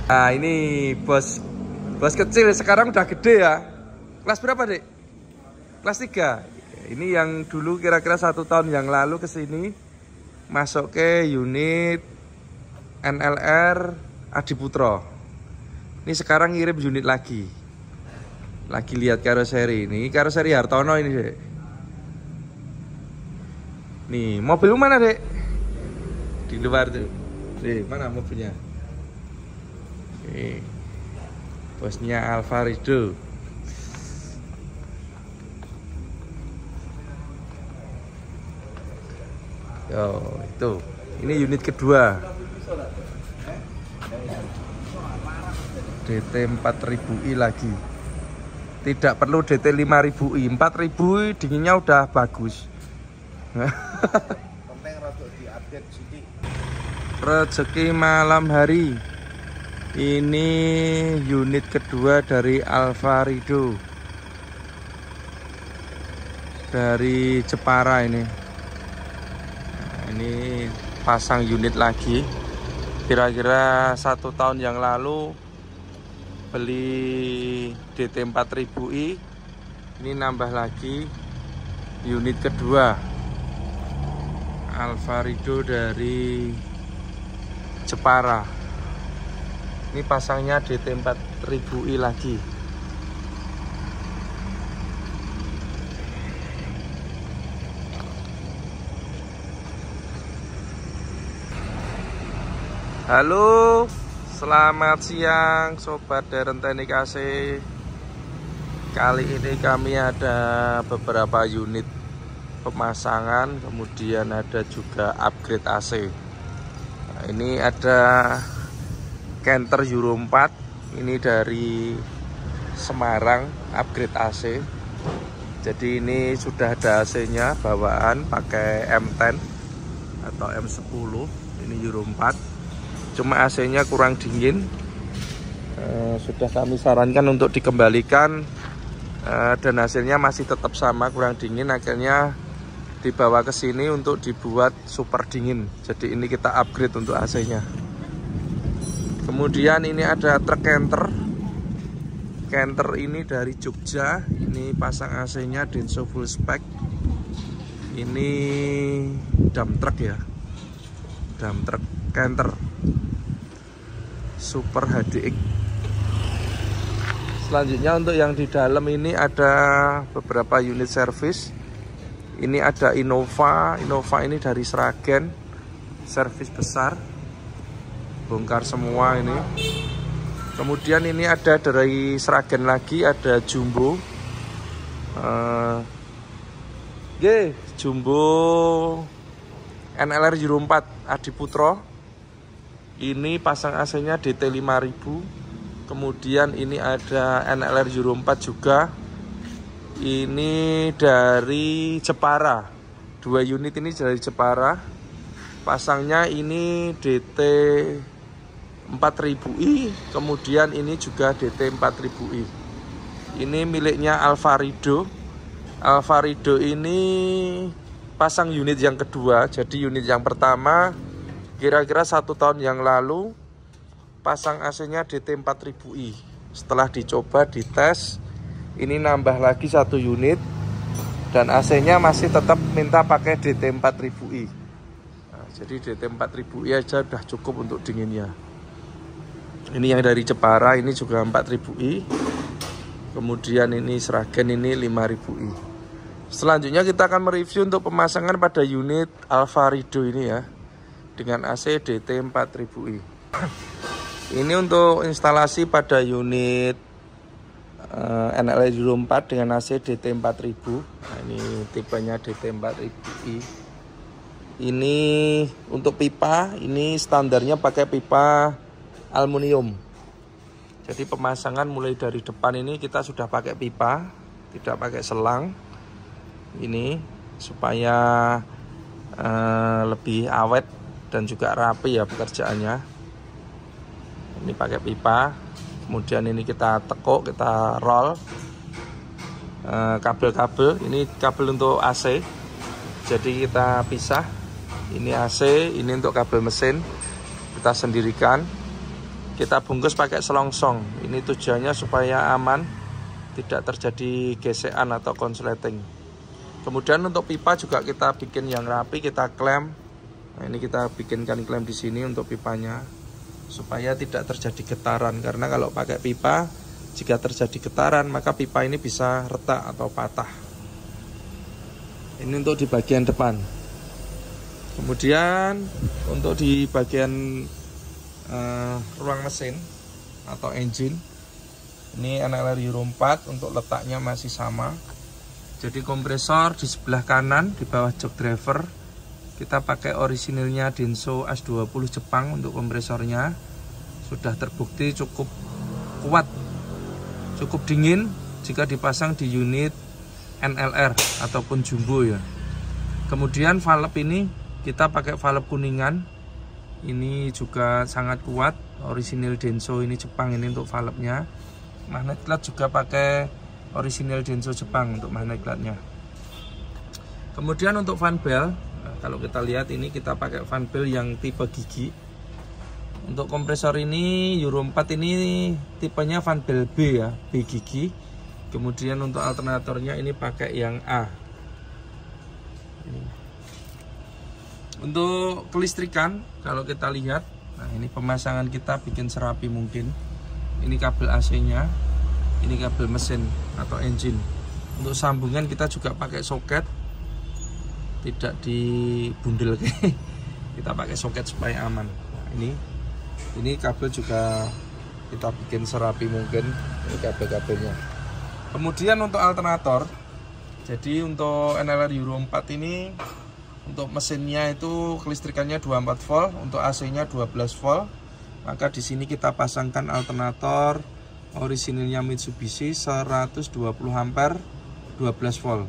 Nah ini bos kecil sekarang udah gede ya. Kelas berapa dek? Kelas 3. Ini yang dulu kira-kira 1 tahun yang lalu kesini masuk ke unit NLR Adiputro. Ini sekarang ngirim unit lagi lihat karoseri. Ini karoseri Hartono ini dek. Nih mobil mana dek? Di luar tuh. Dek, mana mobilnya? Nih, bosnya Alvarido. Yo, itu. Ini unit kedua. DT 4000i lagi. Tidak perlu DT 5000i. 4000i dinginnya udah bagus. Rezeki malam hari. Ini unit kedua dari Alvarido. Dari Jepara ini. Nah, ini pasang unit lagi. Kira-kira 1 tahun yang lalu beli DT 4000i. Ini nambah lagi unit kedua Alvarido dari Jepara. Ini pasangnya DT 4000i lagi. Halo, selamat siang Sobat Deren Teknik AC. Kali ini kami ada beberapa unit pemasangan, kemudian ada juga upgrade AC. Nah, ini ada Canter Euro 4. Ini dari Semarang, upgrade AC. Jadi ini sudah ada AC-nya bawaan pakai M10 atau M10. Ini Euro 4. Cuma AC-nya kurang dingin. Sudah kami sarankan untuk dikembalikan, dan hasilnya masih tetap sama, kurang dingin. Akhirnya dibawa ke sini untuk dibuat super dingin. Jadi ini kita upgrade untuk AC-nya. Kemudian ini ada truk Canter ini dari Jogja. Ini pasang AC-nya Denso full spec. Ini dump truck ya, dump truck Canter Super HDX. Selanjutnya untuk yang di dalam ini ada beberapa unit servis. Ini ada Innova ini dari Sragen, servis besar, bongkar semua ini. Kemudian ini ada dari Sragen lagi, ada Jumbo, Jumbo NLR Euro 4 Adiputro. Ini pasang AC-nya DT 5000. Kemudian ini ada NLR Euro 4 juga. Ini dari Jepara. 2 unit ini dari Jepara. Pasangnya ini DT 4000i. Kemudian ini juga DT 4000i. Ini miliknya Alvarido. Alvarido ini pasang unit yang kedua. Jadi unit yang pertama kira-kira 1 tahun yang lalu pasang AC-nya DT 4000i. Setelah dicoba, dites, ini nambah lagi 1 unit dan AC-nya masih tetap minta pakai DT 4000i. Nah, jadi DT 4000i aja udah cukup untuk dinginnya. Ini yang dari Jepara, ini juga 4000i. Kemudian ini Sragen, ini 5000i. Selanjutnya kita akan mereview untuk pemasangan pada unit Alvarido ini ya, dengan AC DT 4000i. Ini untuk instalasi pada unit NLR Euro 4 dengan AC DT 4000. Nah, ini tipenya DT 4000i. Ini untuk pipa, ini standarnya pakai pipa aluminium. Jadi pemasangan mulai dari depan ini kita sudah pakai pipa, tidak pakai selang. Ini supaya lebih awet dan juga rapi ya pekerjaannya. Ini pakai pipa, kemudian ini kita tekuk, kita roll kabel-kabel. Ini kabel untuk AC, jadi kita pisah. Ini AC, ini untuk kabel mesin kita sendirikan. kita bungkus pakai selongsong. Ini tujuannya supaya aman, tidak terjadi gesekan atau konsleting. Kemudian untuk pipa juga kita bikin yang rapi, kita klem. Nah, ini kita bikinkan klem di sini untuk pipanya supaya tidak terjadi getaran, karena kalau pakai pipa jika terjadi getaran maka pipa ini bisa retak atau patah. Ini untuk di bagian depan. Kemudian untuk di bagian ruang mesin atau engine, ini NLR Euro 4 untuk letaknya masih sama. Jadi kompresor di sebelah kanan di bawah jok driver kita pakai orisinilnya Denso S20 Jepang untuk kompresornya. Sudah terbukti cukup kuat, cukup dingin jika dipasang di unit NLR ataupun jumbo ya. Kemudian valve ini kita pakai valve kuningan. Ini juga sangat kuat, orisinil Denso ini Jepang ini untuk valve-nya. Magnet clutch juga pakai orisinil Denso Jepang untuk magnet clutch-nya. Kemudian untuk fan bell, kalau kita lihat ini kita pakai fan bell yang tipe gigi. Untuk kompresor ini Euro 4 ini tipenya fan bell B ya, B gigi. Kemudian untuk alternatornya ini pakai yang A. Untuk kelistrikan kalau kita lihat, nah ini pemasangan kita bikin serapi mungkin. Ini kabel AC-nya, ini kabel mesin atau engine. Untuk sambungan kita juga pakai soket, tidak dibundel. Kita pakai soket supaya aman. Nah, ini kabel juga kita bikin serapi mungkin, ini kabel-kabelnya. Kemudian untuk alternator, jadi untuk NLR Euro 4 ini untuk mesinnya itu kelistrikannya 24 volt, untuk AC-nya 12 volt. Maka di sini kita pasangkan alternator orisinilnya Mitsubishi 120 ampere 12 volt.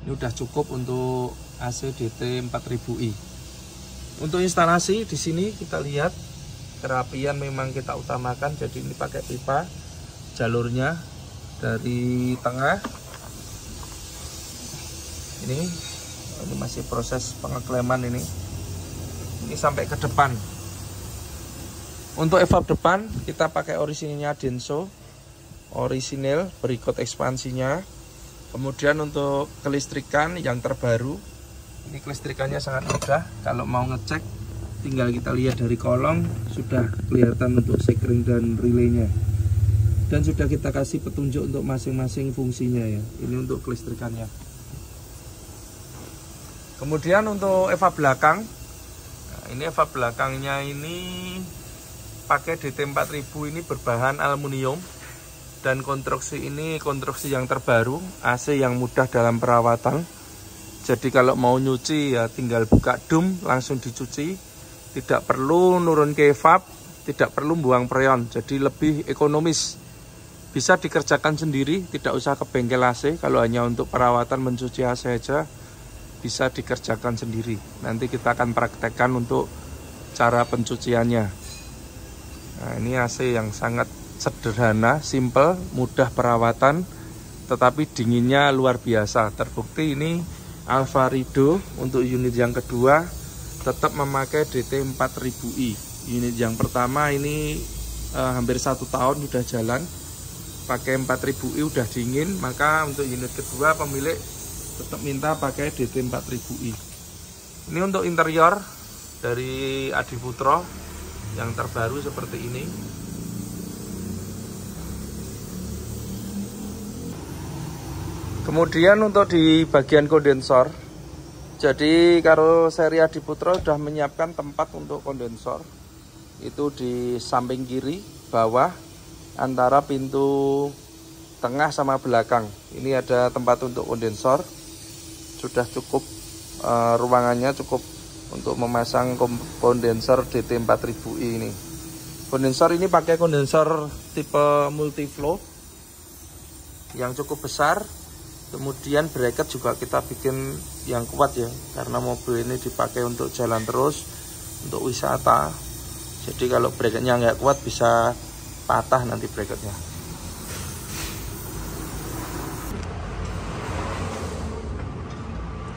Ini udah cukup untuk AC DT 4000i. Untuk instalasi di sini kita lihat kerapian memang kita utamakan. Jadi ini pakai pipa, jalurnya dari tengah. Ini masih proses pengekleman ini sampai ke depan. Untuk evap depan kita pakai orisinilnya Denso, orisinil berikut ekspansinya. Kemudian untuk kelistrikan yang terbaru, ini kelistrikannya sangat mudah. Kalau mau ngecek tinggal kita lihat dari kolong, sudah kelihatan untuk sekring dan relaynya. Dan sudah kita kasih petunjuk untuk masing-masing fungsinya ya. Ini untuk kelistrikannya. Kemudian untuk evap belakang, nah ini evap belakangnya ini pakai DT 4000, ini berbahan aluminium. Dan konstruksi ini konstruksi yang terbaru, AC yang mudah dalam perawatan. Jadi kalau mau nyuci ya tinggal buka dum langsung dicuci, tidak perlu nurun ke evap, tidak perlu buang freon. Jadi lebih ekonomis, bisa dikerjakan sendiri, tidak usah ke bengkel AC. Kalau hanya untuk perawatan mencuci AC aja bisa dikerjakan sendiri. Nanti kita akan praktekkan untuk cara pencuciannya. Nah, ini AC yang sangat sederhana, simple, mudah perawatan, tetapi dinginnya luar biasa. Terbukti ini Alvarido untuk unit yang kedua tetap memakai DT 4000i. Unit yang pertama ini hampir 1 tahun sudah jalan, pakai 4000i udah dingin. Maka untuk unit kedua pemilik tetap minta pakai DT 4000i. Ini untuk interior dari Adiputro yang terbaru seperti ini. Kemudian untuk di bagian kondensor, jadi karoseri Adiputro sudah menyiapkan tempat untuk kondensor. Itu di samping kiri bawah antara pintu tengah sama belakang. Ini ada tempat untuk kondensor. Sudah cukup ruangannya cukup untuk memasang kondensor DT 4000i ini. Kondensor ini pakai kondensor tipe multiflow yang cukup besar. Kemudian bracket juga kita bikin yang kuat ya, karena mobil ini dipakai untuk jalan terus, untuk wisata. Jadi kalau bracketnya nggak kuat bisa patah nanti bracketnya.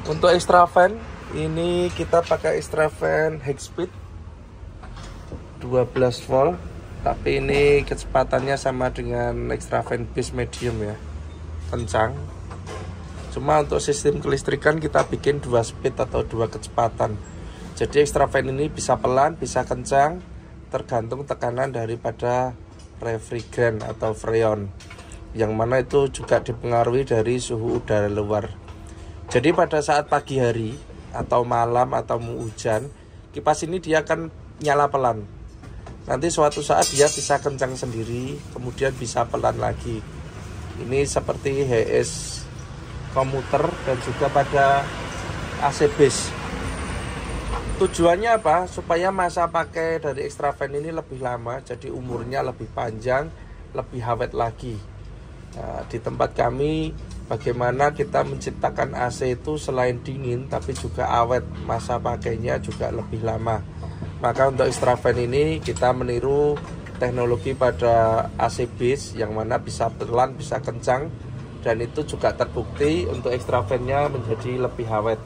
Untuk extra fan ini kita pakai extra fan high speed. 12 volt, tapi ini kecepatannya sama dengan extravert base medium ya, kencang. Cuma untuk sistem kelistrikan kita bikin 2 speed atau 2 kecepatan. Jadi extravert ini bisa pelan, bisa kencang, tergantung tekanan daripada refrigerant atau freon, yang mana itu juga dipengaruhi dari suhu udara luar. Jadi pada saat pagi hari atau malam atau mau hujan, kipas ini dia akan nyala pelan. Nanti suatu saat dia bisa kencang sendiri, kemudian bisa pelan lagi. Ini seperti HS komuter dan juga pada AC base. Tujuannya apa? Supaya masa pakai dari extravert ini lebih lama, jadi umurnya lebih panjang, lebih awet lagi. Nah, di tempat kami bagaimana kita menciptakan AC itu selain dingin tapi juga awet, masa pakainya juga lebih lama. Maka untuk extravert ini kita meniru teknologi pada AC base yang mana bisa pelan, bisa kencang, dan itu juga terbukti untuk extravertnya menjadi lebih awet.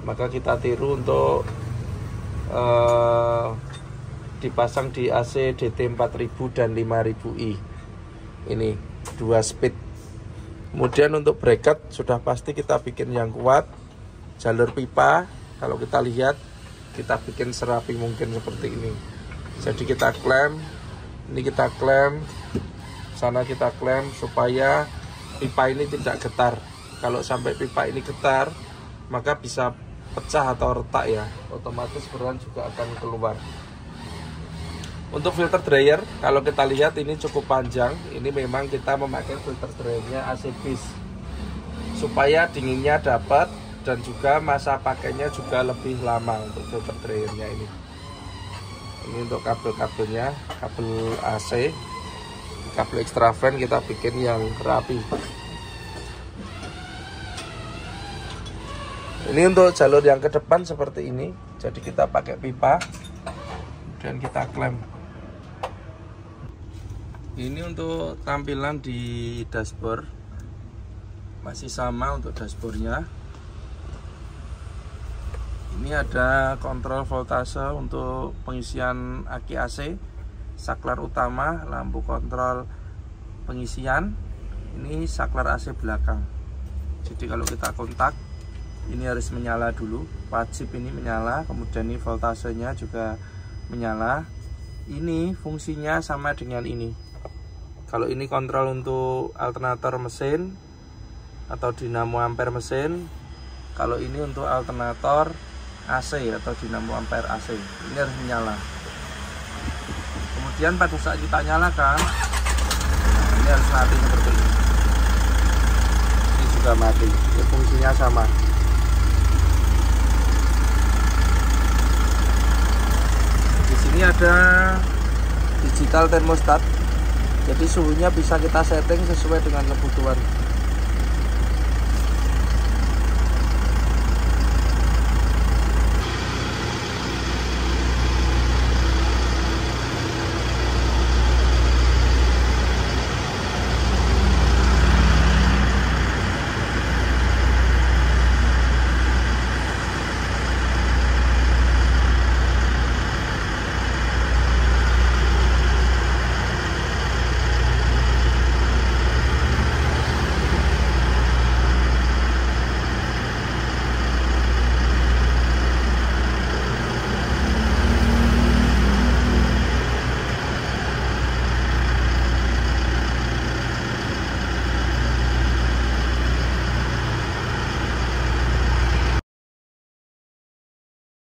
Maka kita tiru untuk dipasang di AC DT 4000 dan 5000i. Ini 2 speed. Kemudian untuk bracket sudah pasti kita bikin yang kuat. Jalur pipa kalau kita lihat kita bikin serapi mungkin seperti ini. Jadi kita klem, ini kita klem, sana kita klem supaya pipa ini tidak getar. Kalau sampai pipa ini getar, maka bisa pecah atau retak ya, otomatis beran juga akan keluar. Untuk filter dryer, kalau kita lihat ini cukup panjang. Ini memang kita memakai filter dryernya AC base supaya dinginnya dapat dan juga masa pakainya juga lebih lama untuk filter dryernya ini. Ini untuk kabel-kabelnya, kabel AC, kabel extravert kita bikin yang rapi. Ini untuk jalur yang ke depan seperti ini. Jadi kita pakai pipa dan kita klem. Ini untuk tampilan di dashboard, masih sama untuk dashboardnya. Ini ada kontrol voltase untuk pengisian aki AC, saklar utama, lampu kontrol pengisian. Ini saklar AC belakang. Jadi kalau kita kontak, ini harus menyala dulu, wajib ini menyala. Kemudian ini voltasenya juga menyala. Ini fungsinya sama dengan ini. Kalau ini kontrol untuk alternator mesin atau dinamo ampere mesin. Kalau ini untuk alternator AC atau dinamo ampere AC, ini harus menyala. Kemudian pada saat kita nyalakan, ini harus mati seperti ini. Ini juga mati. Ini fungsinya sama. Di sini ada digital thermostat, jadi suhunya bisa kita setting sesuai dengan kebutuhan.